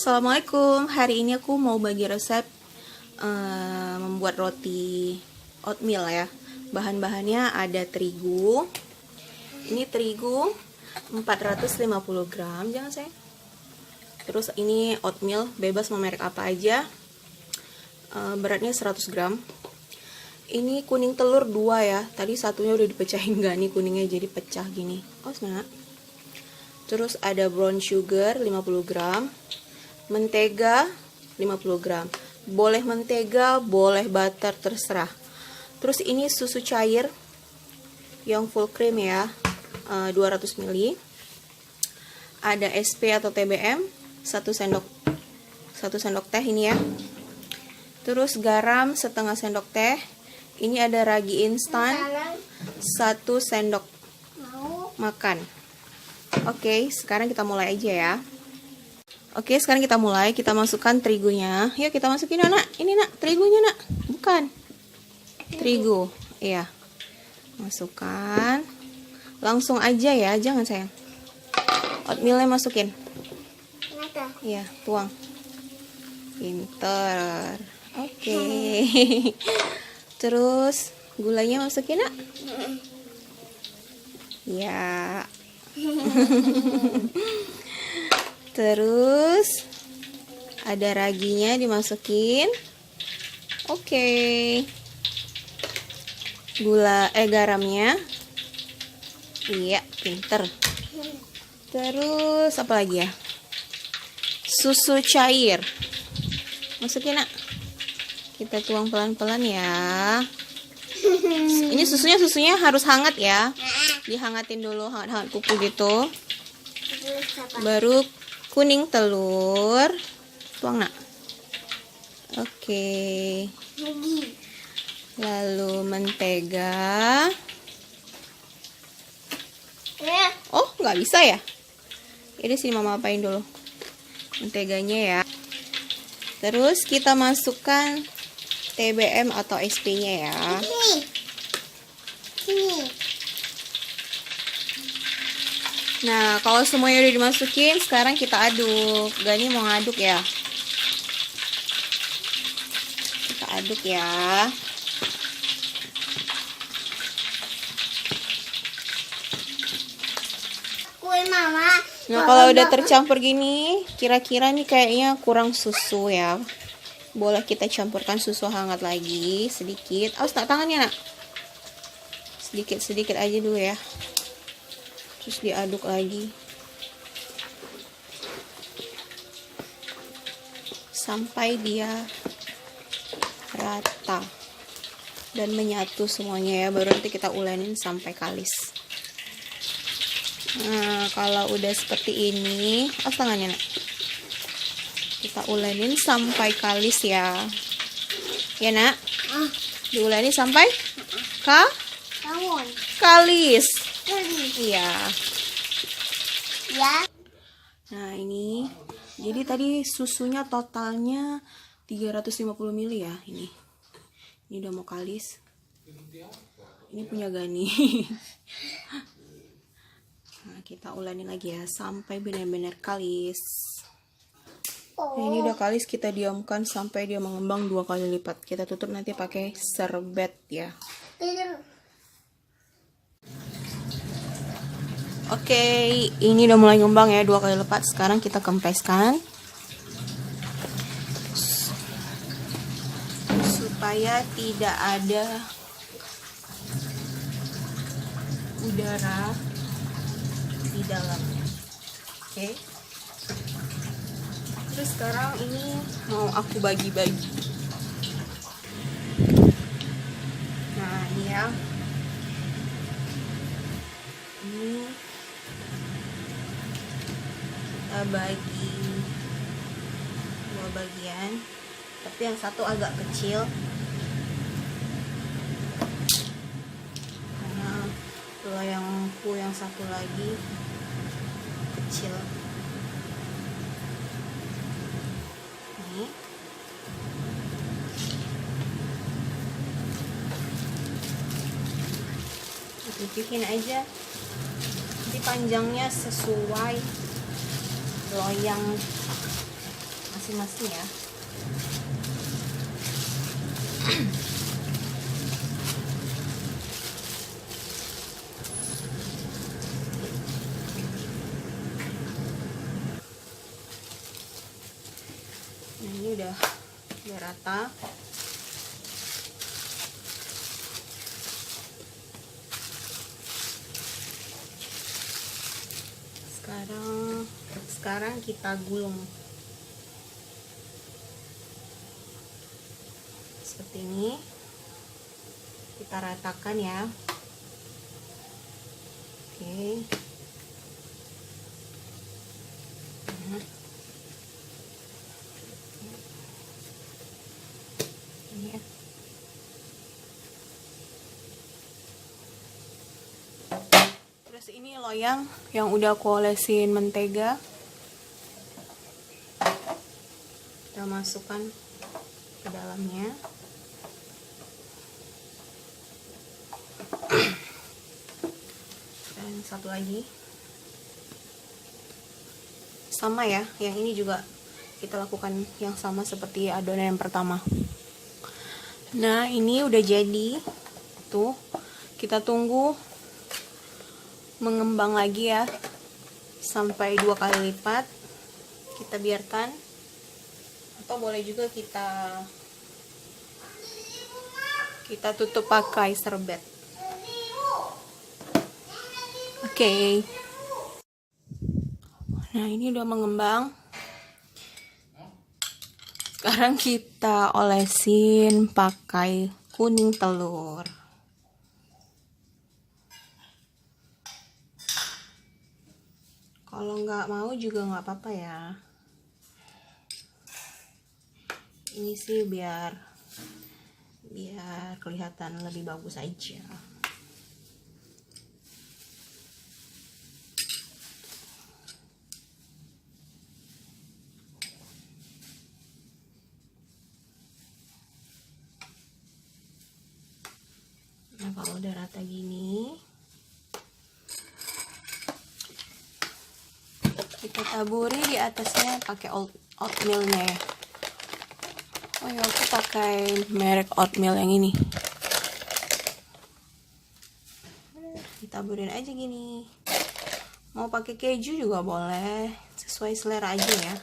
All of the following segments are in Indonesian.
Assalamualaikum, hari ini aku mau bagi resep membuat roti oatmeal ya. Bahan-bahannya ada terigu. Ini terigu 450 gram, jangan sayang. Terus ini oatmeal, bebas mau merek apa aja. Beratnya 100 gram. Ini kuning telur 2 ya. Tadi satunya udah dipecahin gak nih kuningnya, jadi pecah gini. Oh semangat. Terus ada brown sugar 50 gram. Mentega 50 gram. Boleh mentega, boleh butter, terserah. Terus ini susu cair yang full cream ya, 200 ml. Ada SP atau TBM 1 sendok teh ini ya. Terus garam setengah sendok teh. Ini ada ragi instan 1 sendok makan. Oke, sekarang kita mulai aja ya. Oke, sekarang kita mulai. Kita masukkan terigunya. Yuk kita masukin nak. Ini nak, terigunya nak. Bukan. Terigu. Iya. Masukkan. Langsung aja ya, jangan sayang. Oatmealnya masukin. Iya, tuang. Pinter. Oke. Terus gulanya masukin nak. Ya. Terus ada raginya dimasukin. Oke. Garamnya. Iya, pinter. Terus apa lagi ya? Susu cair. Masukin nak. Kita tuang pelan-pelan ya. Ini susunya harus hangat ya. Dihangatin dulu, hangat-hangat kuku gitu. Baru kuning telur, tuang nak. Oke. Lalu mentega. Oh, nggak bisa ya? Ini sini mama apain dulu menteganya ya. Terus kita masukkan TBM atau SP-nya ya. Nah, kalau semuanya udah dimasukin, sekarang kita aduk. Gani mau ngaduk ya. Kita aduk ya. Nah, kalau udah tercampur gini, kira-kira nih kayaknya kurang susu ya. Boleh kita campurkan susu hangat lagi sedikit. Awas tak tangannya nak. Sedikit-sedikit aja dulu ya. Terus diaduk lagi sampai dia rata dan menyatu semuanya ya. Baru nanti kita ulenin sampai kalis. Nah, kalau udah seperti ini, tangannya nak, kita ulenin sampai kalis ya. Ya nak, diulenin sampai kalis. Iya. Ya. Nah, ini jadi tadi susunya totalnya 350 ml ya ini. Ini udah mau kalis. Ini punya Gani. Nah, kita ulenin lagi ya sampai benar-benar kalis. Nah, ini udah kalis, kita diamkan sampai dia mengembang 2 kali lipat. Kita tutup nanti pakai serbet ya. Oke, ini udah mulai ngembang ya 2 kali lipat. Sekarang kita kempeskan supaya tidak ada udara di dalamnya. Oke. Terus sekarang ini mau aku bagi-bagi. Nah, ini ya. Ini kita bagi 2 bagian, tapi yang satu agak kecil karena kalau yang satu lagi kecil. Nih. Pipihin aja. Nanti panjangnya sesuai loyang masing-masing ya. Nah, ini udah rata. Sekarang kita gulung seperti ini, kita ratakan ya. Oke. Ini ya. Terus ini loyang yang udah aku olesin mentega, kita masukkan ke dalamnya. Dan satu lagi sama ya, yang ini juga kita lakukan yang sama seperti adonan yang pertama. Nah, ini udah jadi tuh, kita tunggu mengembang lagi ya sampai 2 kali lipat. Kita biarkan, atau boleh juga kita tutup pakai serbet. Oke. Nah, ini udah mengembang. Sekarang kita olesin pakai kuning telur. Kalau nggak mau juga nggak apa-apa ya. Ini sih biar kelihatan lebih bagus aja. Nah, kalau udah rata gini, kita taburi di atasnya pakai oatmealnya ya. Oh ya, aku pakai merek oatmeal yang ini. Ditaburin aja gini. Mau pakai keju juga boleh, sesuai selera aja ya.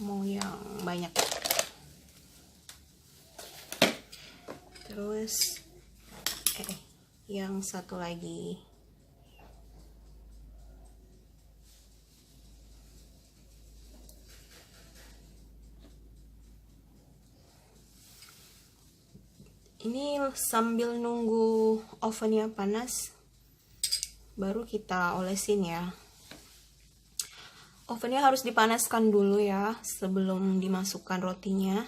Mau yang banyak. Terus yang satu lagi. Ini sambil nunggu ovennya panas, baru kita olesin ya. Ovennya harus dipanaskan dulu ya sebelum dimasukkan rotinya.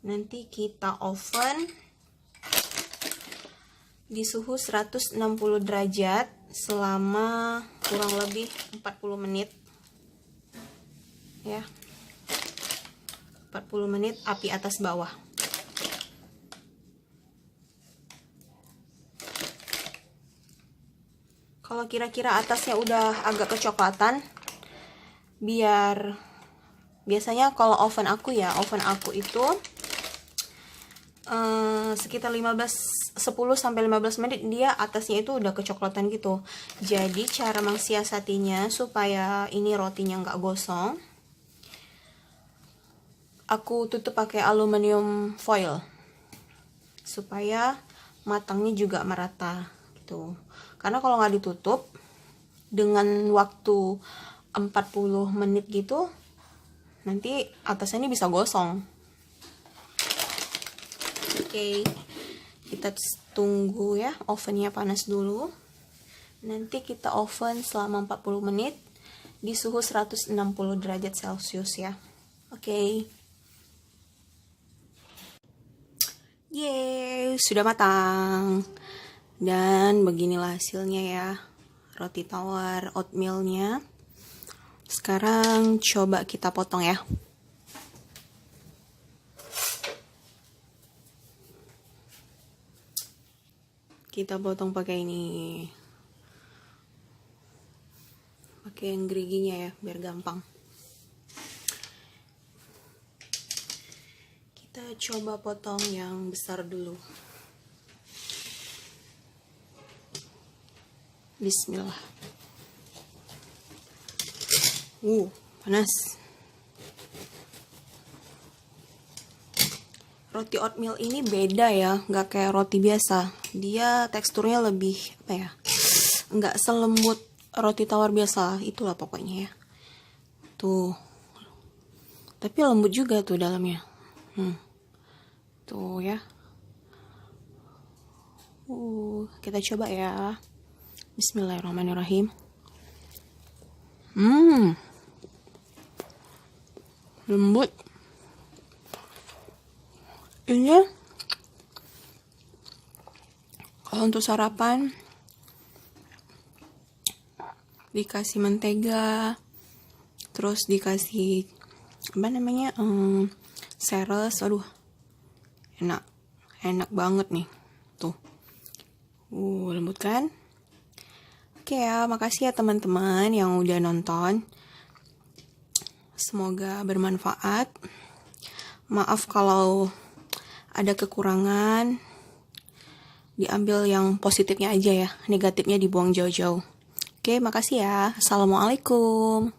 Nanti kita oven di suhu 160 derajat selama kurang lebih 40 menit ya. 40 menit api atas bawah. Kalau kira-kira atasnya udah agak kecoklatan, biasanya kalau oven aku itu sekitar 10-15 menit dia atasnya itu udah kecoklatan gitu. Jadi cara mensiasatinya supaya ini rotinya nggak gosong, aku tutup pakai aluminium foil supaya matangnya juga merata gitu. Karena kalau nggak ditutup dengan waktu 40 menit gitu, nanti atasnya ini bisa gosong. Oke, kita tunggu ya, ovennya panas dulu. Nanti kita oven selama 40 menit di suhu 160 derajat Celcius ya. Oke. Yeay, sudah matang. Dan beginilah hasilnya ya, roti tawar oatmealnya. Sekarang coba kita potong ya. Kita potong pakai ini, pakai yang geriginya ya, biar gampang. Kita coba potong yang besar dulu. Bismillah. Panas. Roti oatmeal ini beda ya, nggak kayak roti biasa. Dia teksturnya lebih apa ya? Nggak selembut roti tawar biasa, itulah pokoknya ya. Tuh. Tapi lembut juga tuh dalamnya. Tuh ya. Kita coba ya. Bismillahirrahmanirrahim. Lembut. Ini kalau untuk sarapan dikasih mentega, terus dikasih apa namanya seres, aduh enak banget nih tuh. Lembut kan? Oke ya, makasih ya teman-teman yang udah nonton. Semoga bermanfaat. Maaf kalau ada kekurangan, diambil yang positifnya aja ya, negatifnya dibuang jauh-jauh. Oke, makasih ya. Assalamualaikum.